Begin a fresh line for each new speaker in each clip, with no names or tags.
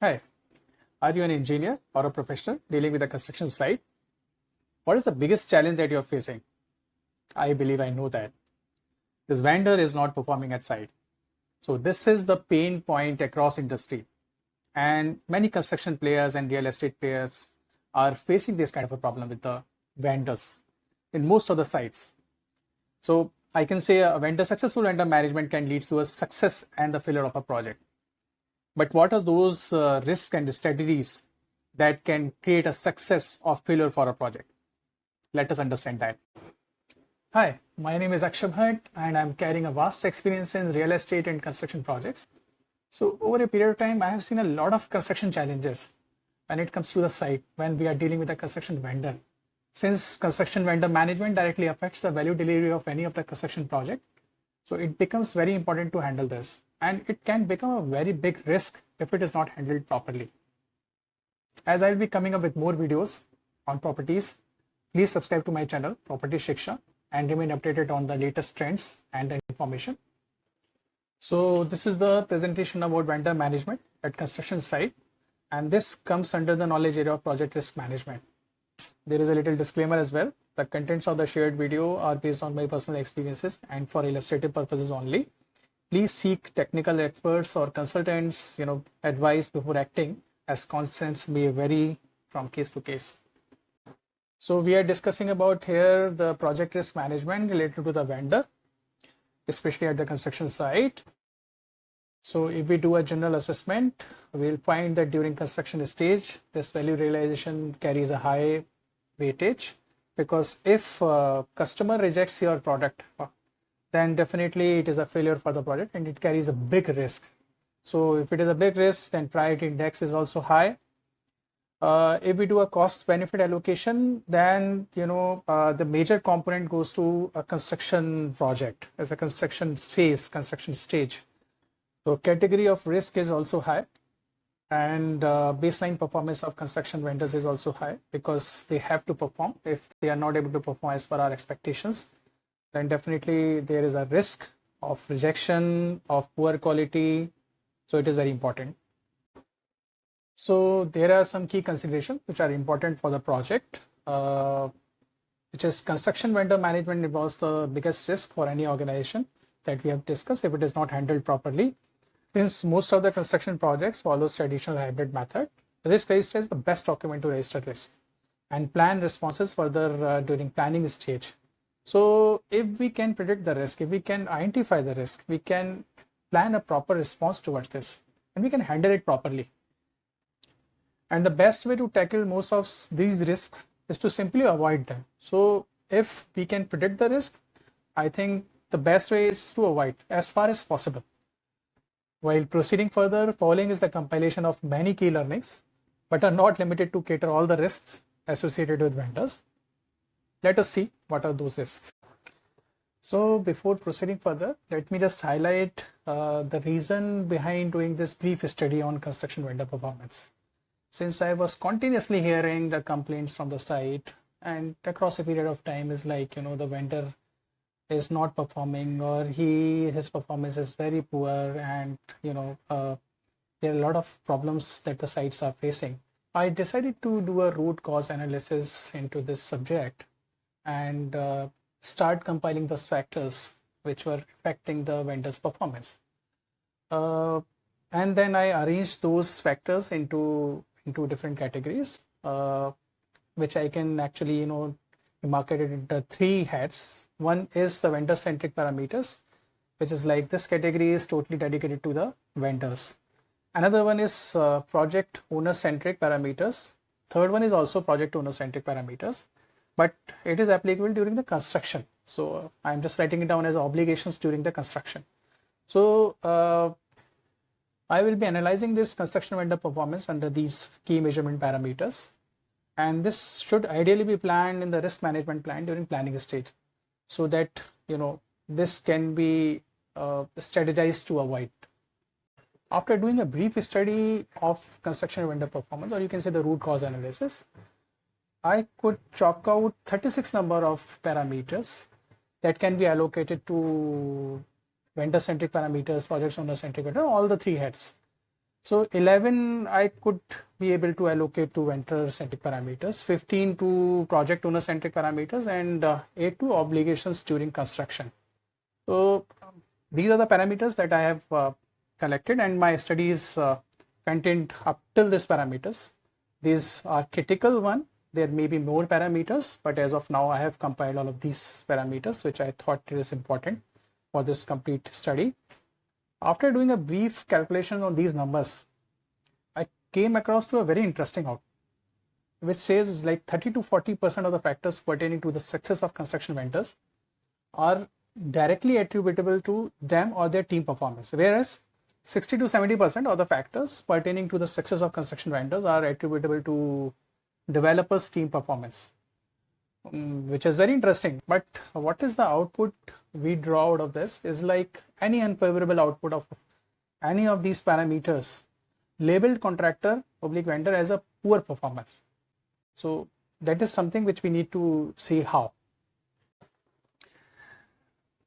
Hi, are you an engineer or a professional dealing with a construction site? What is the biggest challenge that you're facing? I believe I know that. This vendor is not performing at site. So this is the pain point across industry. And many construction players and real estate players are facing this kind of a problem with the vendors in most of the sites. So I can say successful vendor management can lead to a success and the failure of a project. But what are those risks and strategies that can create a success or failure for a project? Let us understand that. Hi, my name is Akshay Bhatt and I'm carrying a vast experience in real estate and construction projects. So over a period of time, I have seen a lot of construction challenges when it comes to the site when we are dealing with a construction vendor. Since construction vendor management directly affects the value delivery of any of the construction project, so it becomes very important to handle this. And it can become a very big risk if it is not handled properly. As I'll be coming up with more videos on properties, please subscribe to my channel, Property Shiksha, and remain updated on the latest trends and the information. So this is the presentation about vendor management at construction site, and this comes under the knowledge area of project risk management. There is a little disclaimer as well. The contents of the shared video are based on my personal experiences and for illustrative purposes only. Please seek technical experts or consultants, advice before acting, as constants may vary from case to case. So we are discussing about here the project risk management related to the vendor, especially at the construction site. So if we do a general assessment, we'll find that during construction stage, this value realization carries a high weightage, because if customer rejects your product, then definitely it is a failure for the project and it carries a big risk. So if it is a big risk, then priority index is also high. If we do a cost benefit allocation, then the major component goes to a construction project as a construction phase, construction stage. So category of risk is also high, and baseline performance of construction vendors is also high, because they have to perform. If they are not able to perform as per our expectations, then definitely there is a risk of rejection, of poor quality. So it is very important. So there are some key considerations which are important for the project, which is construction vendor management involves the biggest risk for any organization that we have discussed if it is not handled properly. Since most of the construction projects follows traditional hybrid method, risk register is the best document to register risk and plan responses further during planning stage. So if we can predict the risk, if we can identify the risk, we can plan a proper response towards this and we can handle it properly. And the best way to tackle most of these risks is to simply avoid them. So if we can predict the risk, I think the best way is to avoid as far as possible. While proceeding further, following is the compilation of many key learnings, but are not limited to cater all the risks associated with vendors. Let us see what are those risks. So before proceeding further, let me just highlight the reason behind doing this brief study on construction vendor performance. Since I was continuously hearing the complaints from the site, and across a period of time is like, the vendor is not performing, or his performance is very poor, and there are a lot of problems that the sites are facing. I decided to do a root cause analysis into this subject and start compiling those factors which were affecting the vendor's performance. And then I arranged those factors into different categories, which I can actually marketed into three heads. One is the vendor centric parameters, which is like this category is totally dedicated to the vendors. Another one is project owner centric parameters. Third one is also project owner centric parameters, but it is applicable during the construction. So I'm just writing it down as obligations during the construction. So I will be analyzing this construction vendor performance under these key measurement parameters. And this should ideally be planned in the risk management plan during planning stage, so that this can be strategized to avoid. After doing a brief study of construction vendor performance, or you can say the root cause analysis, I could chalk out 36 number of parameters that can be allocated to vendor centric parameters, project owner centric, all the three heads. So 11 I could be able to allocate to vendor centric parameters, 15 to project owner centric parameters, and 8 to obligations during construction. So these are the parameters that I have collected, and my studies contained up till this parameters. These are critical one. There may be more parameters, but as of now I have compiled all of these parameters which I thought is important for this complete study. After doing a brief calculation on these numbers, I came across to a very interesting output, which says like 30 to 40% of the factors pertaining to the success of construction vendors are directly attributable to them or their team performance, whereas 60 to 70% of the factors pertaining to the success of construction vendors are attributable to developers' team performance, which is very interesting. But what is the output we draw out of this is like any unfavorable output of any of these parameters labeled contractor oblique vendor as a poor performance. So that is something which we need to see how.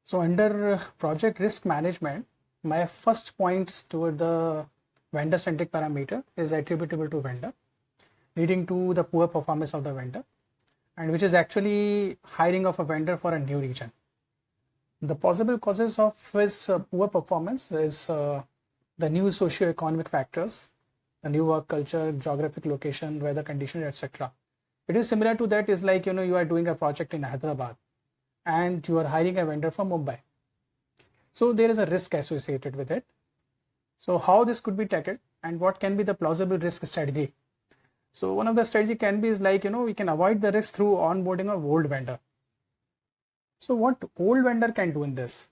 So under project risk management, my first points toward the vendor centric parameter is attributable to vendor, leading to the poor performance of the vendor, and which is actually hiring of a vendor for a new region. The possible causes of his poor performance is the new socio-economic factors, the new work culture, geographic location, weather conditions, etc. It is similar to that is like, you are doing a project in Hyderabad and you are hiring a vendor from Mumbai. So there is a risk associated with it. So how this could be tackled and what can be the plausible risk strategy? So one of the strategy can be is like, we can avoid the risk through onboarding of old vendor. So what old vendor can do in this?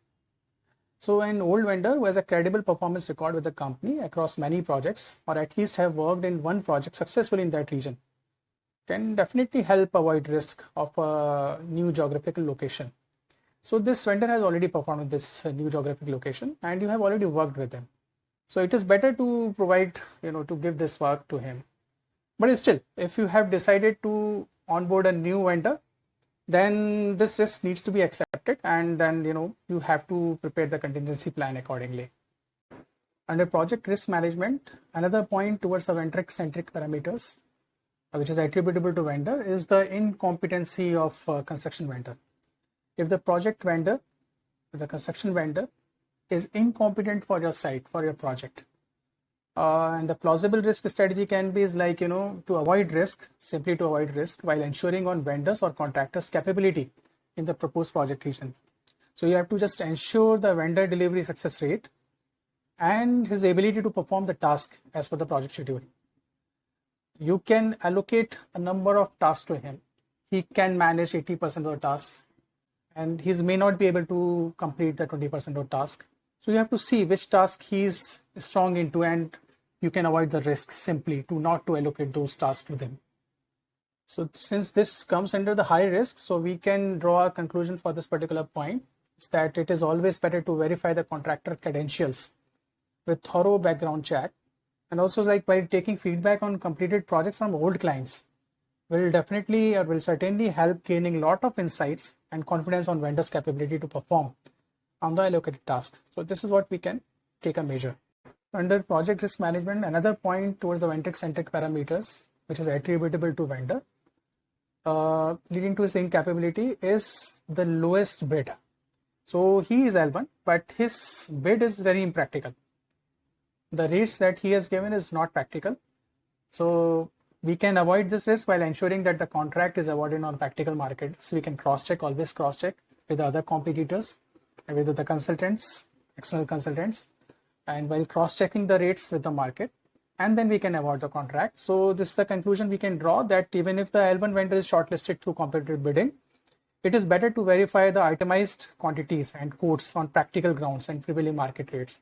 So an old vendor who has a credible performance record with the company across many projects, or at least have worked in one project successfully in that region, can definitely help avoid risk of a new geographical location. So this vendor has already performed in this new geographic location and you have already worked with him. So it is better to provide, to give this work to him. But still, if you have decided to onboard a new vendor, then this risk needs to be accepted, and then you have to prepare the contingency plan accordingly. Under project risk management, another point towards the vendor centric parameters, which is attributable to vendor, is the incompetency of construction vendor. If the project vendor, the construction vendor, is incompetent for your site, for your project, and the plausible risk strategy can be is like, to avoid risk, simply to avoid risk while ensuring on vendors or contractors' capability in the proposed project region. So you have to just ensure the vendor delivery success rate and his ability to perform the task as per the project schedule. You can allocate a number of tasks to him. He can manage 80% of the tasks and he may not be able to complete the 20% of the task. So you have to see which task he is strong into, and you can avoid the risk simply to not to allocate those tasks to them. So since this comes under the high risk, so we can draw a conclusion for this particular point is that it is always better to verify the contractor credentials with thorough background check, and also like while taking feedback on completed projects from old clients will definitely or will certainly help gaining a lot of insights and confidence on vendors' capability to perform on the allocated task. So this is what we can take a measure. Under project risk management, another point towards the vendor centric parameters, which is attributable to vendor, leading to his incapability, is the lowest bid. So he is L1, but his bid is very impractical. The rates that he has given is not practical. So we can avoid this risk while ensuring that the contract is awarded on practical market. So we can always cross check with the other competitors and with the consultants, external consultants, and while cross checking the rates with the market, and then we can award the contract. So this is the conclusion we can draw, that even if the L1 vendor is shortlisted through competitive bidding, it is better to verify the itemized quantities and quotes on practical grounds and prevailing market rates.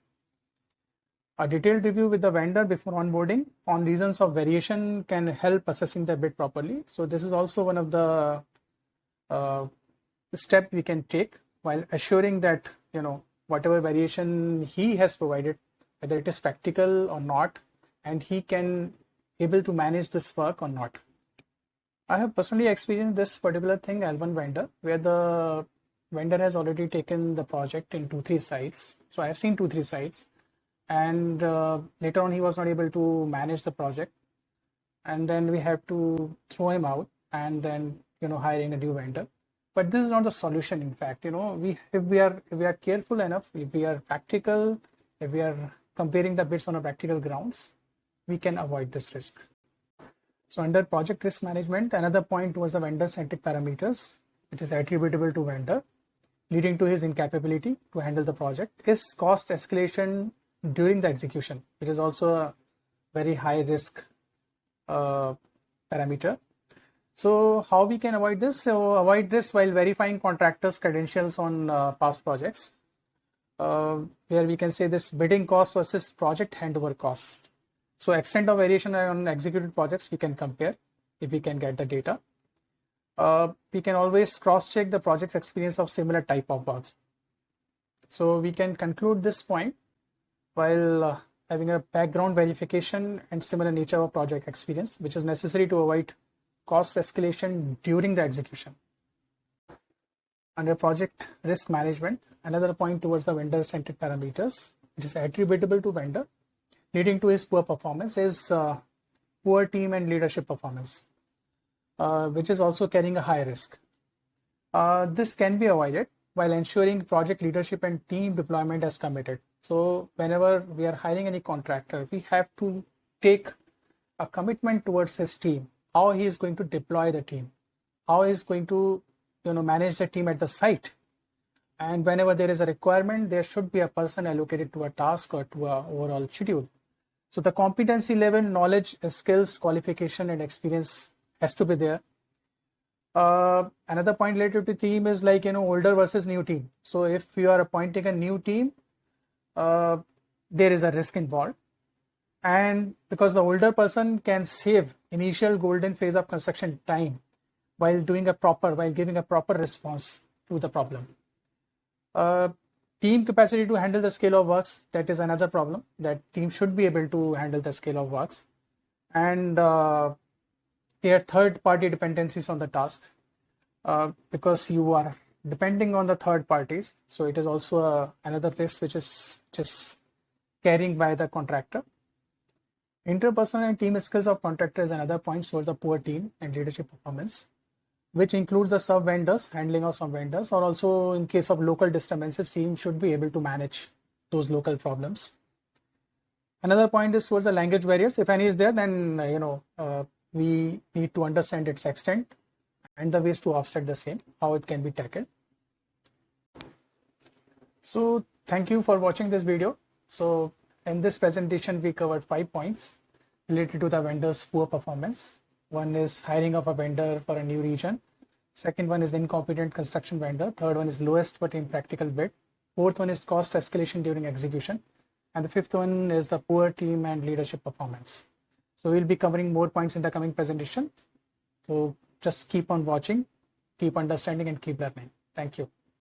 A detailed review with the vendor before onboarding on reasons of variation can help assessing the bid properly. So this is also one of the step we can take while assuring that whatever variation he has provided, whether it is practical or not, and he can able to manage this work or not. I have personally experienced this particular thing, L1 vendor, where the vendor has already taken the project in 2-3 sites. So I have seen 2-3 sites, and later on he was not able to manage the project, and then we have to throw him out and then hiring a new vendor. But this is not the solution. In fact, if we are careful enough, if we are practical, if we are comparing the bids on a practical grounds, we can avoid this risk. So under project risk management, another point was the vendor centric parameters. It is attributable to vendor, leading to his incapability to handle the project, is cost escalation during the execution, which is also a very high risk parameter. So how we can avoid this? So avoid this while verifying contractors' credentials on past projects, where we can say this bidding cost versus project handover cost. So extent of variation on executed projects we can compare if we can get the data. We can always cross-check the project's experience of similar type of works. So we can conclude this point while having a background verification and similar nature of project experience, which is necessary to avoid cost escalation during the execution. Under project risk management, another point towards the vendor-centric parameters, which is attributable to vendor, leading to his poor performance, is poor team and leadership performance, which is also carrying a high risk. This can be avoided while ensuring project leadership and team deployment as committed. So whenever we are hiring any contractor, we have to take a commitment towards his team, how he is going to deploy the team, how he is going to manage the team at the site. And whenever there is a requirement, there should be a person allocated to a task or to an overall schedule. So the competency level, knowledge, skills, qualification, and experience has to be there. Another point related to team is like, older versus new team. So if you are appointing a new team, there is a risk involved. And because the older person can save initial golden phase of construction time while giving a proper response to the problem. Team capacity to handle the scale of works, that is another problem, that team should be able to handle the scale of works. And there are third-party dependencies on the tasks, because you are depending on the third parties. So it is also another risk which is just carrying by the contractor. Interpersonal and team skills of contractor is another point towards the poor team and leadership performance, which includes the sub-vendors, handling of sub-vendors, or also in case of local disturbances, team should be able to manage those local problems. Another point is towards the language barriers. If any is there, then we need to understand its extent and the ways to offset the same, how it can be tackled. So thank you for watching this video. So in this presentation, we covered 5 points related to the vendor's poor performance. One is hiring of a vendor for a new region. Second one is incompetent construction vendor. Third one is lowest but impractical bid. Fourth one is cost escalation during execution. And the fifth one is the poor team and leadership performance. So we'll be covering more points in the coming presentation. So just keep on watching, keep understanding, and keep learning. Thank you.